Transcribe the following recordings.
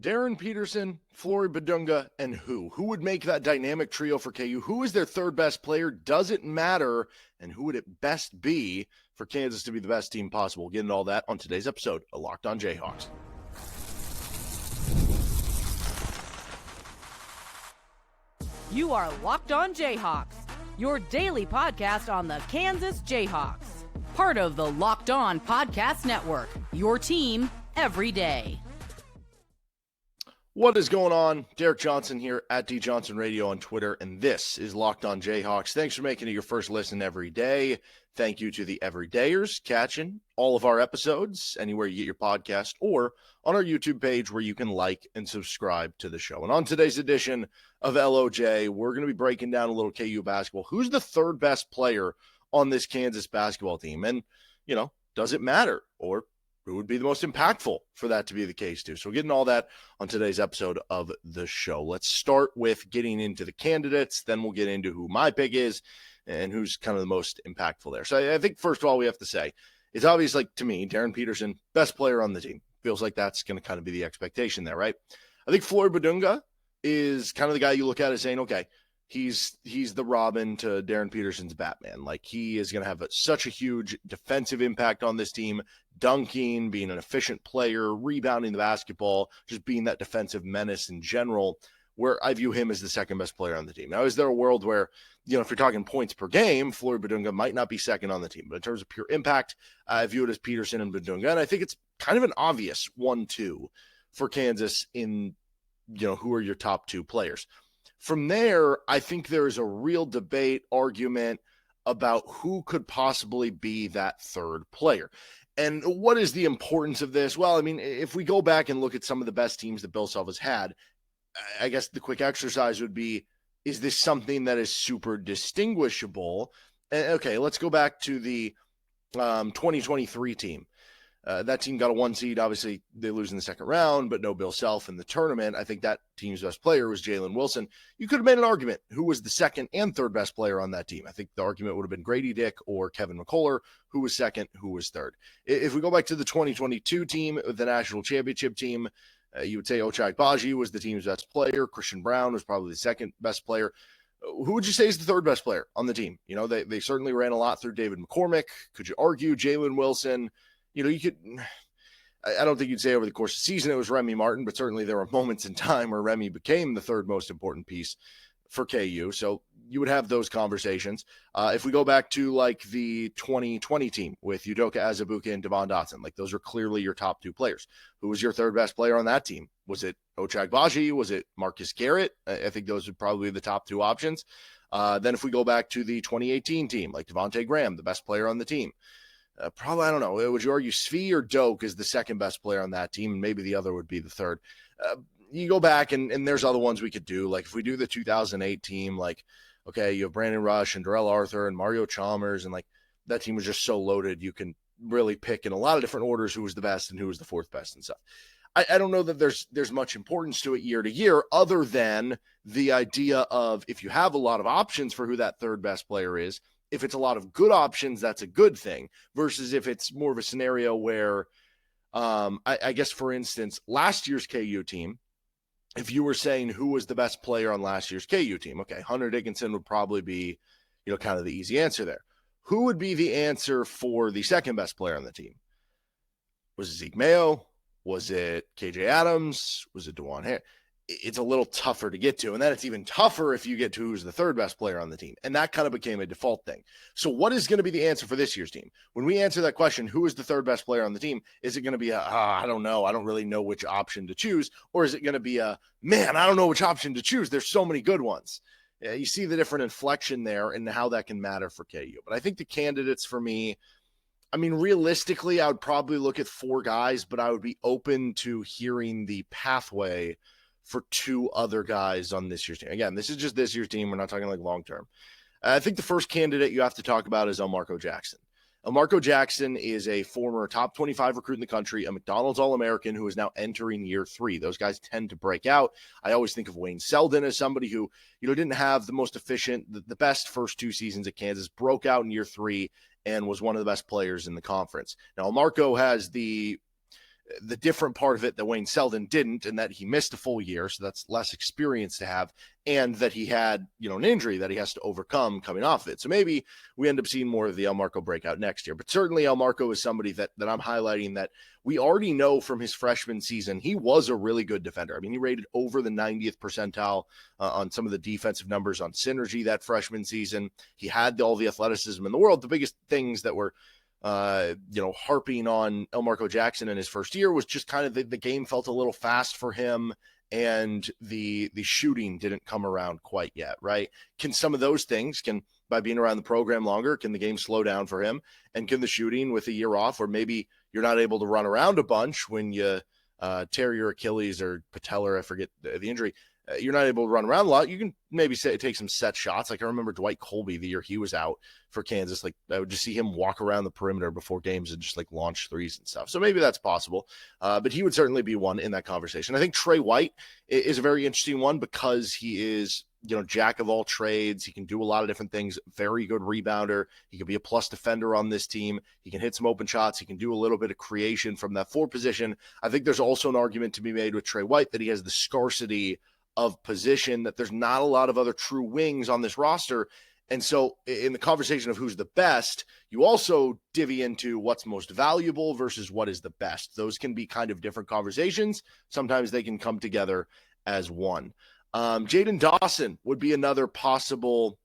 Darryn Peterson, Flory Bidunga, and who? Who would make that dynamic trio for KU? Who is their third best player? Does it matter? And who would it best be for Kansas to be the best team possible? We'll get into all that on today's episode of Locked On Jayhawks. You are Locked On Jayhawks, your daily podcast on the Kansas Jayhawks. Part of the Locked On Podcast Network, your team every day. What is going on? Derek Johnson here at D Johnson Radio on Twitter, and this is Locked On Jayhawks. Thanks for making it your first listen every day. Thank you to the everydayers catching all of our episodes anywhere you get your podcast or on our YouTube page where you can like and subscribe to the show. And on today's edition of LOJ, we're going to be breaking down a little KU basketball. Who's the third best player on this Kansas basketball team? And, does it matter? Or who would be the most impactful for that to be the case too? So we're getting all that on today's episode of the show. Let's start with getting into the candidates. Then we'll get into who my pick is and who's kind of the most impactful there. So I think first of all, we have to say it's obvious, like to me, Darryn Peterson, best player on the team. Feels like that's going to kind of be the expectation there, right? I think Flory Bidunga is kind of the guy you look at as saying, okay, he's the Robin to Darryn Peterson's Batman. Like he is going to have such a huge defensive impact on this team, dunking, being an efficient player, rebounding the basketball, just being that defensive menace in general, where I view him as the second best player on the team. Now, is there a world where, if you're talking points per game, Flory Bidunga might not be second on the team, but in terms of pure impact, I view it as Peterson and Bidunga. And I think it's kind of an obvious 1-2 for Kansas in, who are your top two players. From there, I think there is a real debate, argument about who could possibly be that third player. And what is the importance of this? Well, I mean, if we go back and look at some of the best teams that Bill Self has had, I guess the quick exercise would be, is this something that is super distinguishable? And, okay, let's go back to the 2023 team. That team got a 1 seed. Obviously, they lose in the second round, but no Bill Self in the tournament. I think that team's best player was Jalen Wilson. You could have made an argument who was the second and third best player on that team. I think the argument would have been Grady Dick or Kevin McCullough, who was second, who was third. If we go back to the 2022 team, the national championship team, you would say Ochai Agbaji was the team's best player. Christian Brown was probably the second best player. Who would you say is the third best player on the team? They certainly ran a lot through David McCormick. Could you argue Jalen Wilson? You could, I don't think you'd say over the course of the season it was Remy Martin, but certainly there were moments in time where Remy became the third most important piece for KU. So you would have those conversations. If we go back to like the 2020 team with Udoka Azubuike and Devon Dotson, like those are clearly your top two players. Who was your third best player on that team? Was it Ochai Agbaji? Was it Marcus Garrett? I think those would probably be the top two options. Then if we go back to the 2018 team, like Devontae Graham, the best player on the team. Probably, I don't know. Would you argue Svi or Doak is the second best player on that team? And maybe the other would be the third. You go back and there's other ones we could do. Like if we do the 2008 team, like, okay, you have Brandon Rush and Darrell Arthur and Mario Chalmers. And like that team was just so loaded. You can really pick in a lot of different orders who was the best and who was the fourth best and stuff. I don't know that there's much importance to it year to year other than the idea of if you have a lot of options for who that third best player is, if it's a lot of good options, that's a good thing versus if it's more of a scenario where, I guess, for instance, last year's KU team, if you were saying who was the best player on last year's KU team, okay, Hunter Dickinson would probably be, kind of the easy answer there. Who would be the answer for the second best player on the team? Was it Zeke Mayo? Was it KJ Adams? Was it DeJuan Harris? It's a little tougher to get to. And then it's even tougher if you get to who's the third best player on the team. And that kind of became a default thing. So what is going to be the answer for this year's team? When we answer that question, who is the third best player on the team? Is it going to be I don't know. I don't really know which option to choose. Or is it going to be man, I don't know which option to choose. There's so many good ones. You see the different inflection there and how that can matter for KU. But I think the candidates for me, I mean, realistically, I would probably look at 4 guys, but I would be open to hearing the pathway for 2 other guys on this year's team. Again, this is just this year's team. We're not talking like long-term. I think the first candidate you have to talk about is Elmarko Jackson. Elmarko Jackson is a former top 25 recruit in the country, a McDonald's All-American who is now entering year 3. Those guys tend to break out. I always think of Wayne Selden as somebody who, didn't have the most efficient, the best first 2 seasons at Kansas, broke out in year 3 and was one of the best players in the conference. Now, Elmarko has the the different part of it that Wayne Selden didn't, and that he missed a full year, so that's less experience to have, and that he had, an injury that he has to overcome coming off of it. So maybe we end up seeing more of the Elmarko breakout next year. But certainly Elmarko is somebody that I'm highlighting that we already know from his freshman season, he was a really good defender. I mean, he rated over the 90th percentile on some of the defensive numbers on Synergy that freshman season. He had all the athleticism in the world. The biggest things that were harping on Elmarko Jackson in his first year was just kind of the game felt a little fast for him, and the shooting didn't come around quite yet, right? Can some of those things, by being around the program longer, can the game slow down for him? And can the shooting with a year off, or maybe you're not able to run around a bunch when you tear your Achilles or patellar, I forget the injury, you're not able to run around a lot, you can maybe take some set shots. Like I remember Dwight Colby, the year he was out for Kansas, like I would just see him walk around the perimeter before games and just like launch threes and stuff. So maybe that's possible, but he would certainly be one in that conversation. I think Tre White is a very interesting one because he is, jack of all trades. He can do a lot of different things. Very good rebounder. He can be a plus defender on this team. He can hit some open shots. He can do a little bit of creation from that forward position. I think there's also an argument to be made with Tre White that he has the scarcity of position, that there's not a lot of other true wings on this roster. And so in the conversation of who's the best, you also divvy into what's most valuable versus what is the best. Those can be kind of different conversations. Sometimes they can come together as one. Jayden Dawson would be another possible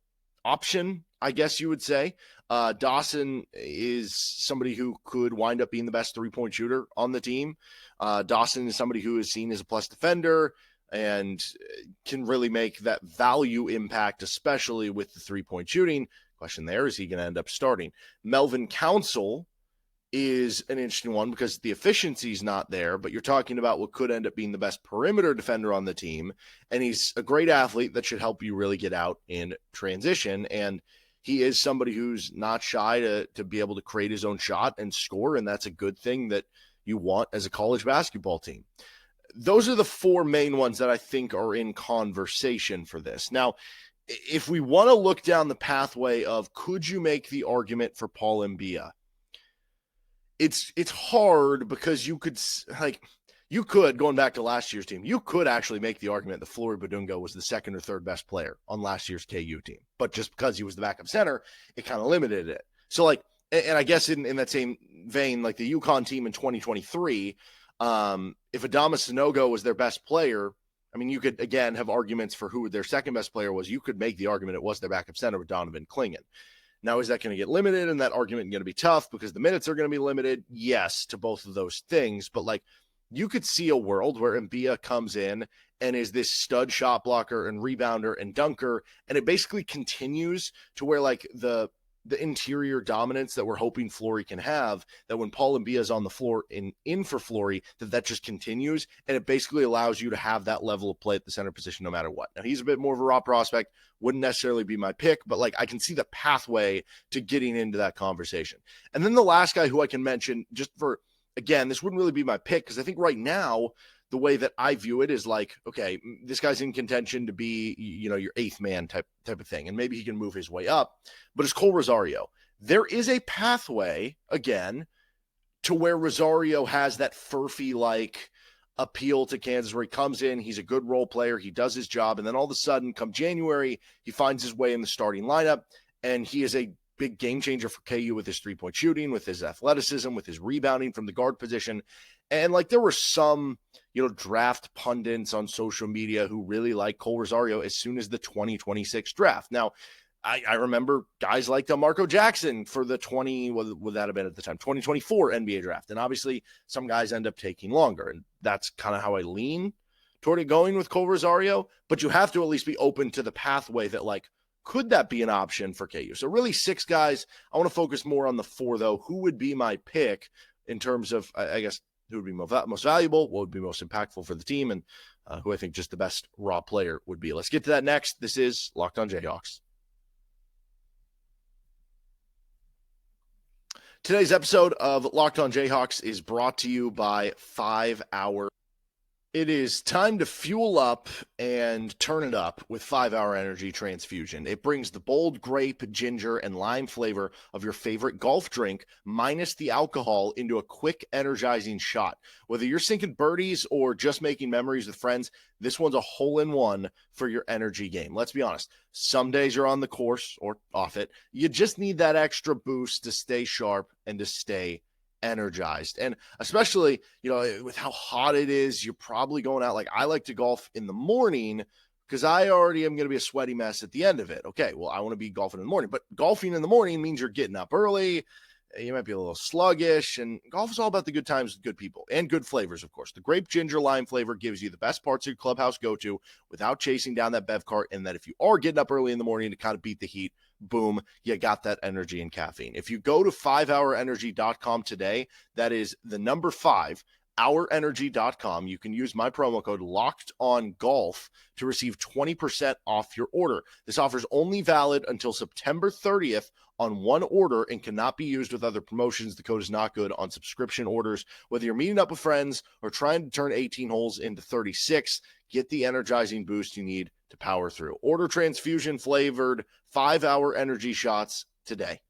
option, I guess you would say. Dawson is somebody who could wind up being the best three-point shooter on the team. Dawson is somebody who is seen as a plus defender and can really make that value impact, especially with the three-point shooting. Question there, is he going to end up starting? Melvin Council is an interesting one because the efficiency is not there, but you're talking about what could end up being the best perimeter defender on the team, and he's a great athlete that should help you really get out in transition, and he is somebody who's not shy to be able to create his own shot and score, and that's a good thing that you want as a college basketball team. Those are the four main ones that I think are in conversation for this. Now, if we want to look down the pathway of could you make the argument for Paul Mbia, it's hard because you could, going back to last year's team, you could actually make the argument that Flory Bidunga was the second or third best player on last year's KU team. But just because he was the backup center, it kind of limited it. So and I guess in that same vein, like the UConn team in 2023, if Adama Sanogo was their best player, I mean, you could, again, have arguments for who their second best player was. You could make the argument it was their backup center with Donovan Clingan. Now, is that going to get limited and that argument going to be tough because the minutes are going to be limited? Yes, to both of those things. But you could see a world where Mbia comes in and is this stud shot blocker and rebounder and dunker. And it basically continues to where the interior dominance that we're hoping Flory can have, that when Paul Mbia is on the floor in for Flory, that just continues, and it basically allows you to have that level of play at the center position no matter what. Now, he's a bit more of a raw prospect, wouldn't necessarily be my pick, but I can see the pathway to getting into that conversation. And then the last guy who I can mention, just for, again, this wouldn't really be my pick, because I think right now, the way that I view it is okay, this guy's in contention to be, your eighth man type of thing. And maybe he can move his way up, but it's Cole Rosario. There is a pathway, again, to where Rosario has that Furphy-like appeal to Kansas, where he comes in, he's a good role player, he does his job, and then all of a sudden, come January, he finds his way in the starting lineup, and he is a big game changer for KU with his three-point shooting, with his athleticism, with his rebounding from the guard position. And there were some, draft pundits on social media who really like Cole Rosario as soon as the 2026 draft. Now, I remember guys like Elmarko Jackson for the what would that have been at the time, 2024 NBA draft. And obviously some guys end up taking longer. And that's kind of how I lean toward it going with Cole Rosario. But you have to at least be open to the pathway that could that be an option for KU? So really 6 guys. I want to focus more on the 4, though. Who would be my pick in terms of, I guess, who would be most valuable, what would be most impactful for the team, and who I think just the best raw player would be. Let's get to that next. This is Locked On Jayhawks. Today's episode of Locked On Jayhawks is brought to you by 5 Hour. It is time to fuel up and turn it up with 5-Hour Energy Transfusion. It brings the bold grape, ginger, and lime flavor of your favorite golf drink, minus the alcohol, into a quick, energizing shot. Whether you're sinking birdies or just making memories with friends, this one's a hole-in-one for your energy game. Let's be honest. Some days you're on the course or off it. You just need that extra boost to stay sharp and to stay energized. And especially, with how hot it is, you're probably going out. Like, I like to golf in the morning because I already am going to be a sweaty mess at the end of it. Okay, well, I want to be golfing in the morning, but golfing in the morning means you're getting up early. You might be a little sluggish, and golf is all about the good times with good people and good flavors, of course. The grape ginger lime flavor gives you the best parts of your clubhouse go-to without chasing down that bev cart, and that if you are getting up early in the morning to kind of beat the heat, boom, you got that energy and caffeine. If you go to 5hourenergy.com today, that is the number 5, ourenergy.com, you can use my promo code LOCKEDONGOLF to receive 20% off your order. This offer is only valid until September 30th on one order and cannot be used with other promotions. The code is not good on subscription orders. Whether you're meeting up with friends or trying to turn 18 holes into 36, get the energizing boost you need to power through. Order transfusion flavored 5-Hour Energy shots today.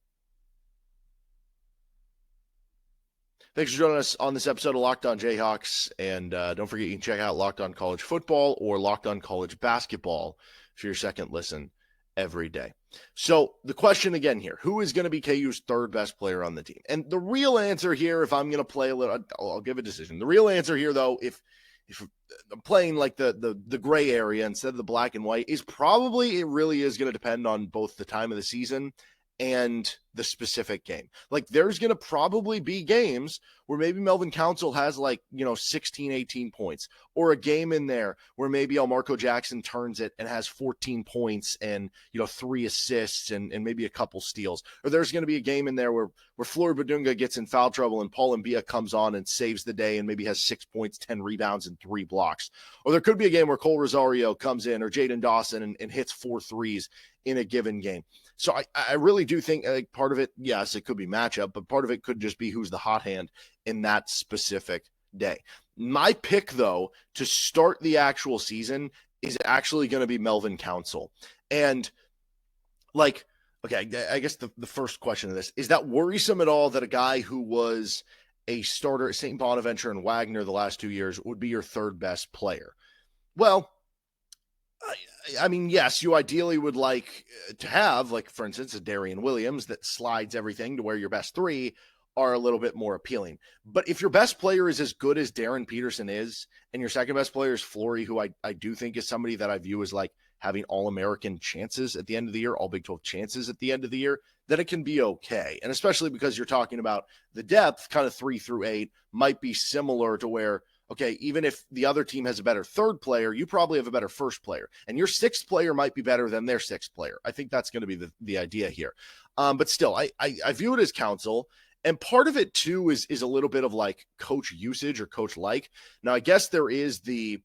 Thanks for joining us on this episode of Locked On Jayhawks. And don't forget, you can check out Locked On College Football or Locked On College Basketball for your second listen every day. So the question again here, who is going to be KU's third best player on the team? And the real answer here, if I'm going to play a little, I'll give a decision. The real answer here, though, if I'm playing like the gray area instead of the black and white, is probably, it really is going to depend on both the time of the season and the specific game. Like, there's going to probably be games where maybe Melvin Council has 16, 18 points, or a game in there where maybe Elmarko Jackson turns it and has 14 points and, 3 assists and maybe a couple steals. Or there's going to be a game in there where Flory Bidunga gets in foul trouble and Paul Mbia comes on and saves the day and maybe has 6 points, 10 rebounds, and 3 blocks. Or there could be a game where Cole Rosario comes in, or Jayden Dawson and hits 4 threes in a given game. So I really do think part of it, yes, it could be matchup, but part of it could just be who's the hot hand in that specific day. My pick, though, to start the actual season is actually going to be Melvin Council. And okay, I guess the first question of this, is that worrisome at all that a guy who was a starter at St. Bonaventure and Wagner the last 2 years would be your third best player? Well, I mean, yes, you ideally would like to have, for instance, a Darian Williams that slides everything to where your best 3 are a little bit more appealing. But if your best player is as good as Darryn Peterson is, and your second best player is Flory, who I do think is somebody that I view as having All-American chances at the end of the year, all Big 12 chances at the end of the year, then it can be okay. And especially because you're talking about the depth, kind of 3 through 8, might be similar to where, okay, even if the other team has a better third player, you probably have a better first player. And your 6th player might be better than their 6th player. I think that's going to be the idea here. But still, I view it as Council. And part of it, too, is a little bit of coach usage or coach like. Now, I guess there is the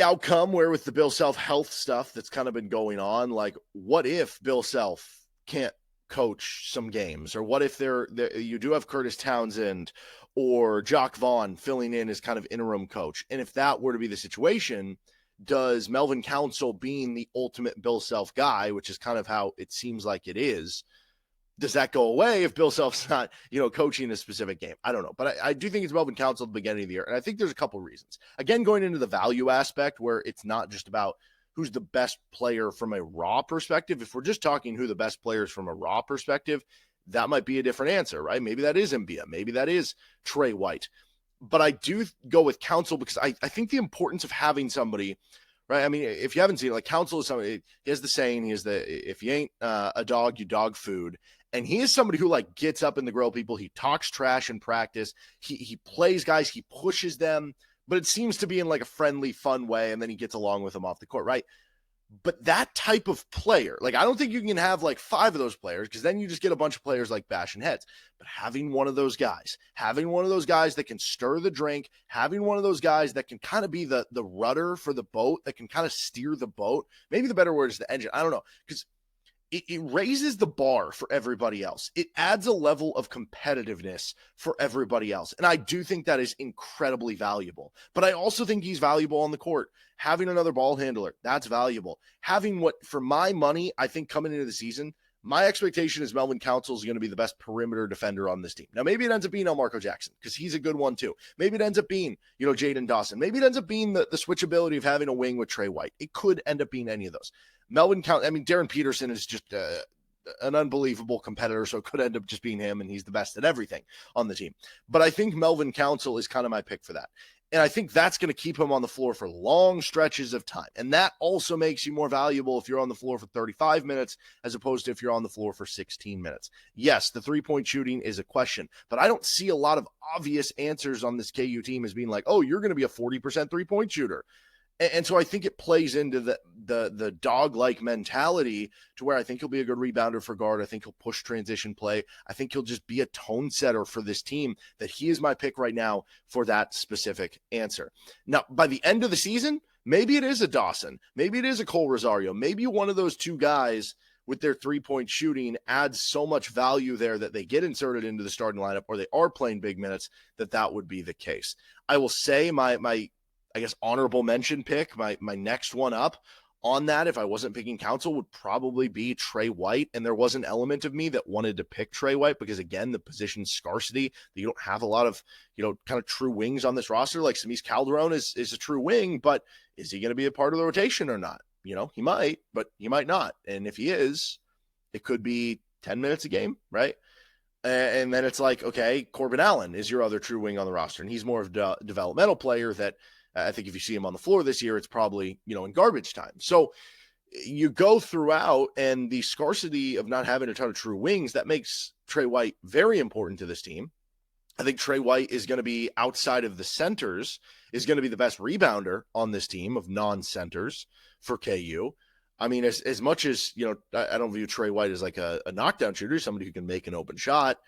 outcome where with the Bill Self health stuff that's kind of been going on, what if Bill Self can't coach some games? Or what if you do have Curtis Townsend or Jock Vaughn filling in as kind of interim coach? And if that were to be the situation, does Melvin Council, being the ultimate Bill Self guy, which is kind of how it seems like it is, does that go away if Bill Self's not, coaching a specific game? I don't know. But I do think it's Melvin Council at the beginning of the year. And I think there's a couple reasons. Again, going into the value aspect, where it's not just about who's the best player from a raw perspective. If we're just talking who the best players from a raw perspective, that might be a different answer, right? Maybe that is Mbia. Maybe that is Tre White. But I do go with Council because I think the importance of having somebody, right? I mean, if you haven't seen it, Council is somebody, he has the saying, if you ain't a dog, you dog food. And he is somebody who gets up in the grill people. He talks trash in practice. He plays guys. He pushes them, but it seems to be in a friendly, fun way. And then he gets along with them off the court, right? But that type of player, I don't think you can have 5 of those players, because then you just get a bunch of players bashing heads. But having one of those guys that can stir the drink, having one of those guys that can kind of be the rudder for the boat, that can kind of steer the boat. Maybe the better word is the engine. I don't know. Because it raises the bar for everybody else. It adds a level of competitiveness for everybody else. And I do think that is incredibly valuable. But I also think he's valuable on the court. Having another ball handler, that's valuable. Having what, for my money, I think coming into the season, my expectation is Melvin Council is going to be the best perimeter defender on this team. Now, maybe it ends up being Elmarko Jackson because he's a good one too. Maybe it ends up being, Jayden Dawson. Maybe it ends up being the switchability of having a wing with Tre White. It could end up being any of those. Darryn Peterson is just an unbelievable competitor, so it could end up just being him, and he's the best at everything on the team. But I think Melvin Council is kind of my pick for that. And I think that's going to keep him on the floor for long stretches of time. And that also makes you more valuable if you're on the floor for 35 minutes as opposed to if you're on the floor for 16 minutes. Yes, the three-point shooting is a question, but I don't see a lot of obvious answers on this KU team as being like, oh, you're going to be a 40% three-point shooter. And so I think it plays into the dog-like mentality to where I think he'll be a good rebounder for guard. I think he'll push transition play. I think he'll just be a tone setter for this team, that he is my pick right now for that specific answer. Now, by the end of the season, maybe it is a Dawson. Maybe it is a Cole Rosario. Maybe one of those two guys with their three-point shooting adds so much value there that they get inserted into the starting lineup or they are playing big minutes, that would be the case. I will say my honorable mention pick, my next one up on that, if I wasn't picking Council, would probably be Tre White. And there was an element of me that wanted to pick Tre White because, again, the position scarcity, you don't have a lot of, kind of true wings on this roster. Like Samis Calderon is a true wing, but is he going to be a part of the rotation or not? He might, but he might not. And if he is, it could be 10 minutes a game, right? And then it's like, okay, Corbin Allen is your other true wing on the roster. And he's more of a developmental player that, I think if you see him on the floor this year, it's probably, in garbage time. So you go throughout, and the scarcity of not having a ton of true wings, that makes Tre White very important to this team. I think Tre White is going to be, outside of the centers, is going to be the best rebounder on this team of non-centers for KU. I mean, as much as, I don't view Tre White as like a knockdown shooter, somebody who can make an open shot.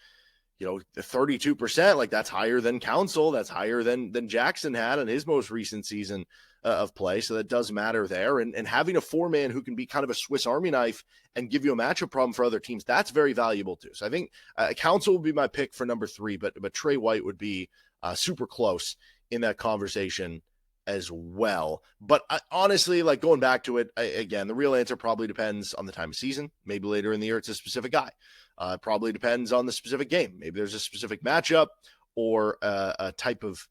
The 32%, like that's higher than Council. That's higher than Jackson had in his most recent season of play. So that does matter there. And having a four-man who can be kind of a Swiss Army knife and give you a matchup problem for other teams, that's very valuable too. So I think Council would be my pick for number 3, but Tre White would be super close in that conversation as well. But honestly, like going back to it, again, the real answer probably depends on the time of season. Maybe later in the year, it's a specific guy. Probably depends on the specific game. Maybe there's a specific matchup or a type of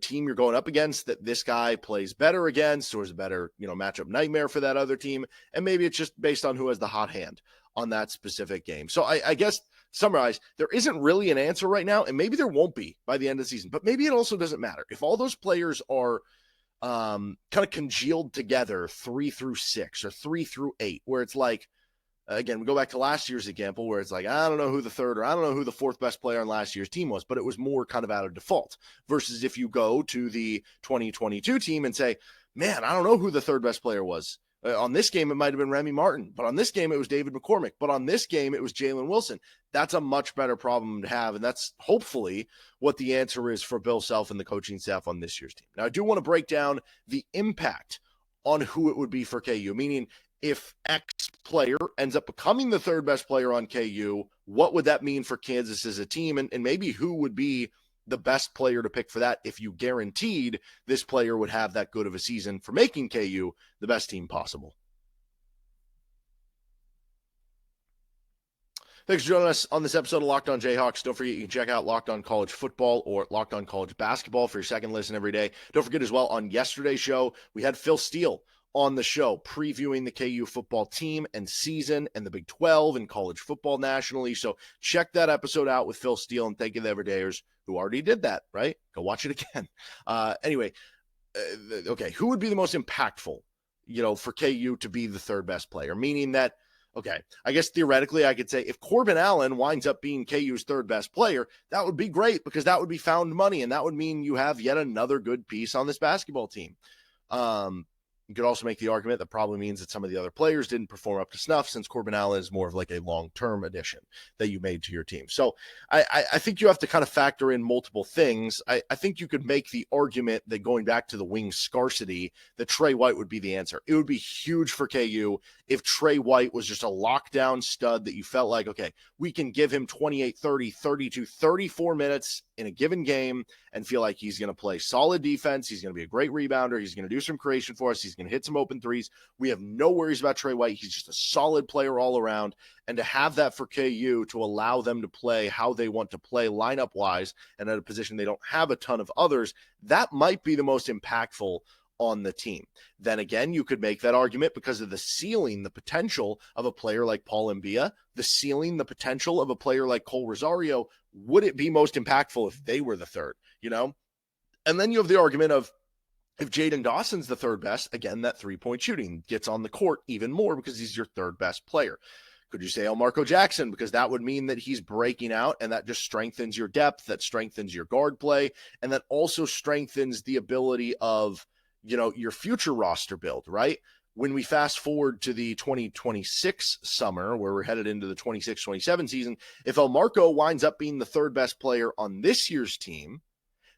team you're going up against that this guy plays better against, or is a better matchup nightmare for that other team. And maybe it's just based on who has the hot hand on that specific game. So I guess summarize, there isn't really an answer right now, and maybe there won't be by the end of the season. But maybe it also doesn't matter if all those players are kind of congealed together 3 through 6 or 3 through 8, where it's like, again, we go back to last year's example where it's like, I don't know who the third or I don't know who the fourth best player on last year's team was, but it was more kind of out of default versus if you go to the 2022 team and say, man, I don't know who the third best player was. On this game, it might have been Remy Martin, but on this game, it was David McCormick, but on this game, it was Jalen Wilson. That's a much better problem to have, and that's hopefully what the answer is for Bill Self and the coaching staff on this year's team. Now, I do want to break down the impact on who it would be for KU, meaning if X player ends up becoming the third best player on KU, what would that mean for Kansas as a team? And maybe who would be the best player to pick for that if you guaranteed this player would have that good of a season for making KU the best team possible. Thanks for joining us on this episode of Locked On Jayhawks. Don't forget you can check out Locked On College Football or Locked On College Basketball for your second listen every day. Don't forget as well, on yesterday's show, we had Phil Steele on the show previewing the KU football team and season and the Big 12 and college football nationally. So check that episode out with Phil Steele, and thank you to the Everydayers who already did that, right? Go watch it again. Okay, who would be the most impactful, for KU to be the third best player? Meaning that, okay, I guess theoretically I could say if Corbin Allen winds up being KU's third best player, that would be great because that would be found money, and that would mean you have yet another good piece on this basketball team. You could also make the argument that probably means that some of the other players didn't perform up to snuff, since Corbin Allen is more of like a long-term addition that you made to your team. So I think you have to kind of factor in multiple things. I think you could make the argument that, going back to the wing scarcity, that Tre White would be the answer. It would be huge for KU if Tre White was just a lockdown stud that you felt like, okay, we can give him 28, 30, 32, 34 minutes in a given game and feel like he's going to play solid defense. He's going to be a great rebounder. He's going to do some creation for us. He's going to hit some open threes. We have no worries about Tre White. He's just a solid player all around. And to have that for KU, to allow them to play how they want to play lineup-wise and at a position they don't have a ton of others, that might be the most impactful on the team. Then again, you could make that argument because of the ceiling, the potential of a player like Paul Mbia, the ceiling, the potential of a player like Cole Rosario. Would it be most impactful if they were the third, And then you have the argument of, if Jayden Dawson's the third best, again, that three-point shooting gets on the court even more because he's your third best player. Could you say Elmarko Jackson? Because that would mean that he's breaking out, and that just strengthens your depth, that strengthens your guard play, and that also strengthens the ability of, your future roster build, right? When we fast forward to the 2026 summer, where we're headed into the 26-27 season, if Elmarko winds up being the third best player on this year's team,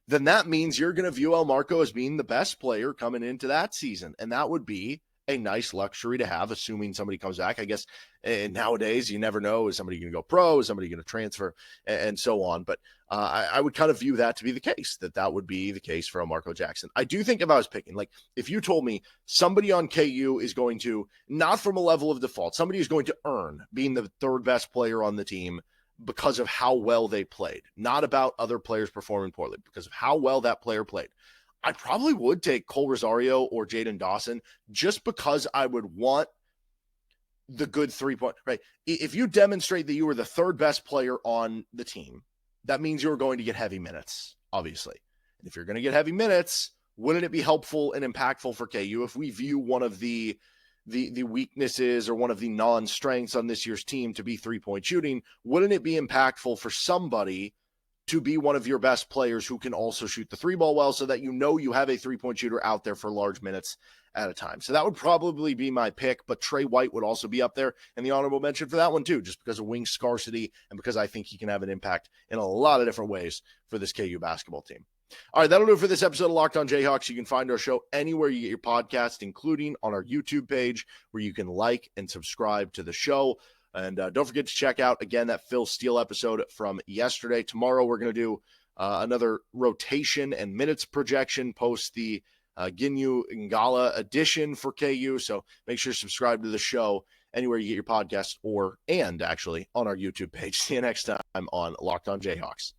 then that means you're going to view Elmarko as being the best player coming into that season. And that would be a nice luxury to have, assuming somebody comes back. I guess nowadays you never know. Is somebody going to go pro? Is somebody going to transfer? And so on. But I would kind of view that to be the case, that would be the case for Elmarko Jackson. I do think if I was picking, like if you told me somebody on KU is going to, not from a level of default, somebody is going to earn being the third best player on the team because of how well they played, not about other players performing poorly, because of how well that player played, I probably would take Cole Rosario or Jayden Dawson, just because I would want the good 3-point, right? If you demonstrate that you were the third best player on the team, that means you're going to get heavy minutes, obviously. And if you're going to get heavy minutes, wouldn't it be helpful and impactful for KU if we view one of the weaknesses or one of the non-strengths on this year's team to be 3-point shooting? Wouldn't it be impactful for somebody to be one of your best players who can also shoot the 3-ball well, so that you have a 3-point shooter out there for large minutes at a time? So that would probably be my pick, but Tre White would also be up there in the honorable mention for that one too, just because of wing scarcity and because I think he can have an impact in a lot of different ways for this KU basketball team. All right, that'll do it for this episode of Locked On Jayhawks. You can find our show anywhere you get your podcast, including on our YouTube page, where you can like and subscribe to the show. And don't forget to check out, again, that Phil Steele episode from yesterday. Tomorrow we're going to do another rotation and minutes projection post the Ginyu Ngala edition for KU. So make sure to subscribe to the show anywhere you get your podcast, and actually on our YouTube page. See you next time on Locked On Jayhawks.